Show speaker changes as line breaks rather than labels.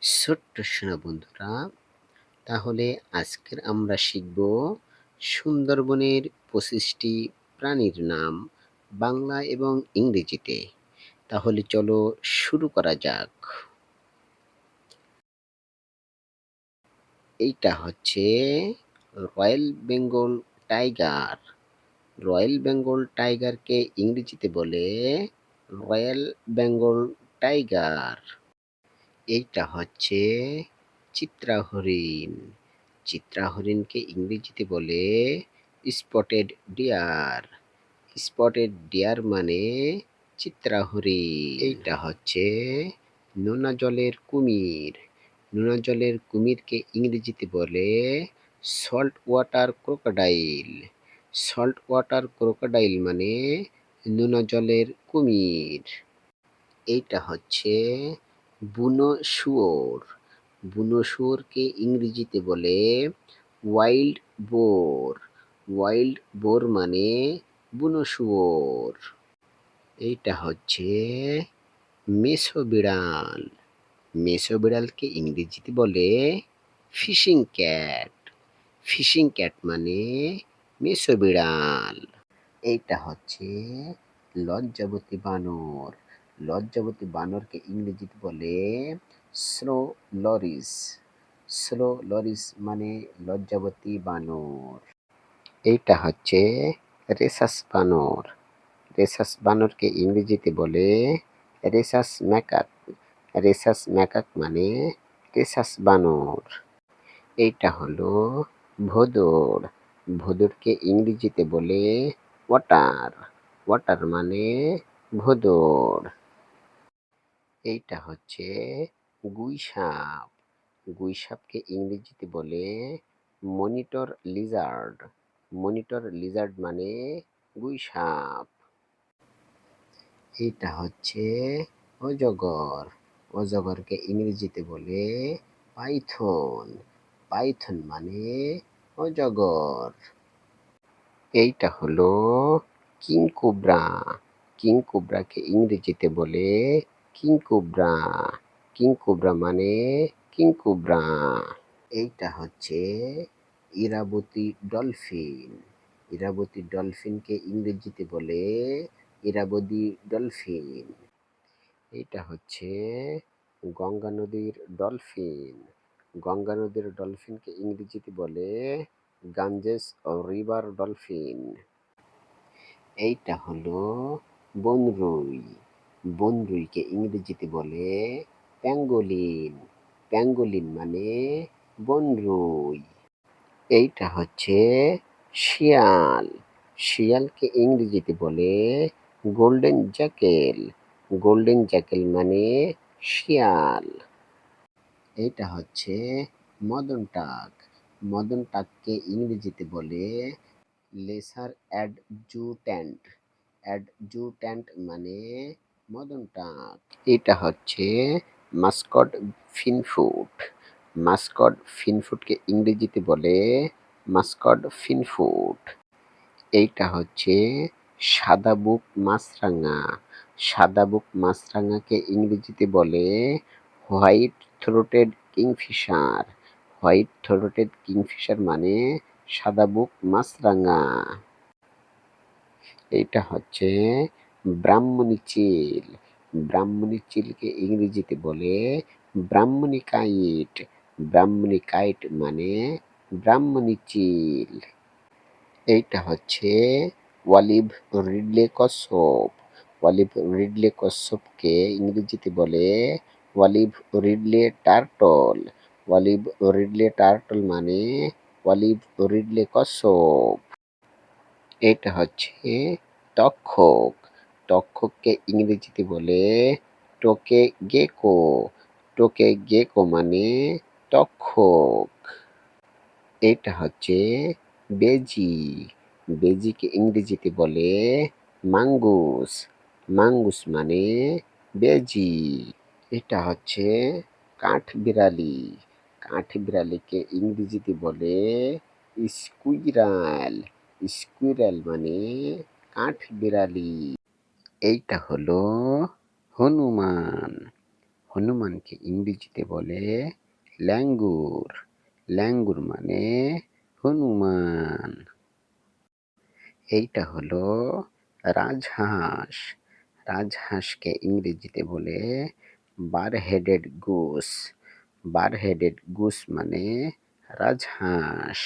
ছোট্ট সোনা বন্ধুরা, তাহলে আজকের আমরা শিখব সুন্দরবনের 25টি প্রাণীর নাম বাংলা এবং ইংরেজিতে। তাহলে চলো শুরু করা যাক। এইটা হচ্ছে royal Bengal tiger. Royal Bengal টাইগারকে ইংরেজিতে বলে রয়্যাল বেঙ্গল টাইগার। এইটা হচ্ছে চিত্রা হরিণ। চিত্রা হরিণকে ইংরেজিতে বলে স্পটেড ডিয়ার। স্পটেড ডিয়ার মানে চিত্রা হরিণ। এইটা হচ্ছে নোনা জলের কুমির। নোনা জলের কুমিরকে ইংরেজিতে বলে salt water crocodile. Salt water crocodile মানে নোনা জলের কুমির। এইটা হচ্ছে বুনো শুয়োর। বুনো শুয়োরকে ইংরেজিতে বলে ওয়াইল্ড বোর। ওয়াইল্ড বোর মানে বুনো শুয়োর। এইটা হচ্ছে মেছো বিড়াল। মেছো বিড়ালকে ইংরেজিতে বলে ফিশিং ক্যাট। ফিশিং ক্যাট মানে মেছো বিড়াল। এইটা হচ্ছে লজ্জাবতী বানর। লজ্জাবতী বানরকে ইংরেজিতে বলে স্লো লরিস। স্লো লরিস মানে লজ্জাবতী বানর। এইটা হচ্ছে রেসাস বানর। রেসাস বানরকে ইংরেজিতে বলে রেসাস ম্যাকাক। রেসাস ম্যাকাক মানে রেসাস বানর। এইটা হলো ভোঁদড়। ভোঁদড়কে ইংরেজিতে বলে ওয়াটার। ওয়াটার মানে ভোঁদড়। এইটা হচ্ছে গুইসাপ। গুইসাপকে ইংরেজিতে বলে মনিটর লিজার্ড। মনিটর লিজার্ড মানে গুইসাপ। এইটা হচ্ছে অজগর। অজগরকে ইংরেজিতে বলে পাইথন। পাইথন মানে অজগর। এইটা হলো কিং কোবরা। কিং কোবরাকে ইংরেজিতে বলে কিং কোবরা। কিং কোবরা মানে কিং কোবরা। এইটা হচ্ছে ইরাবতী ডলফিন। ইরাবতী ডলফিনকে ইংরেজিতে বলে ইরাবতী ডলফিন। এইটা হচ্ছে গঙ্গা নদীর ডলফিন। গঙ্গা নদীর ডলফিনকে ইংরেজিতে বলে গাঞ্জেস রিভার ডলফিন। এইটা হলো বনরুই। বনরুইকে ইংরেজিতে বলে প্যাঙ্গোলিন। প্যাঙ্গোলিন মানে বনরুই। এইটা হচ্ছে শিয়াল। শিয়ালকে ইংরেজিতে বলে গোল্ডেন জ্যাকেল। গোল্ডেন জ্যাকেল মানে শিয়াল। এইটা হচ্ছে মদন টাক। মদন টাককে ইংরেজিতে বলে লেসার অ্যাডজুট্যান্ট। অ্যাডজুট্যান্ট মানে মদন টাক। এটা হচ্ছে মাস্কট ফিনফুট। মাস্কট ফিনফুটকে ইংরেজিতে বলে মাস্কট ফিনফুট। এইটা হচ্ছে সাদা বুক মাছরাঙা। সাদা বুক মাছরাঙাকে ইংরেজিতে বলে white throated Kingfisher. White throated Kingfisher মানে সাদা বুক মাছরাঙা। এইটা হচ্ছে ব্রাহ্মণী চিল। ব্রাহ্মণী চিলকে ইংরেজিতে বলে ব্রাহ্মণী কাইট। ব্রাহ্মণী কাইট মানে ব্রাহ্মণী চিল। এইটা হচ্ছে অলিভ রিডলে কচ্ছপ। অলিভ রিডলে কচ্ছপকে ইংরেজিতে বলে olive Ridley turtle. Olive Ridley turtle মানে অলিভ রিডলে কচ্ছপ। এটা হচ্ছে তক্ষক। তক্ষককে ইংরেজিতে বলে টোকে গেকো। টোকে গেকো মানে তক্ষক। এটা হচ্ছে বেজি। বেজিকে ইংরেজিতে বলে মাঙ্গুস। মাঙ্গুস মানে বেজি। এটা হচ্ছে কাঠবিড়ালি। কাঠবিড়ালিকে ইংরেজিতে বলে স্কুইরাল। স্কুইরাল মানে কাঠবিড়ালি। এইটা হলো হনুমান। হনুমানকে ইংরেজিতে বলে ল্যাঙ্গুর। ল্যাঙ্গুর মানে হনুমান। এইটা হলো রাজহাঁস। রাজহাঁসকে ইংরেজিতে বলে বার হেডেড গুস। বার হেডেড গুস মানে রাজহাঁস।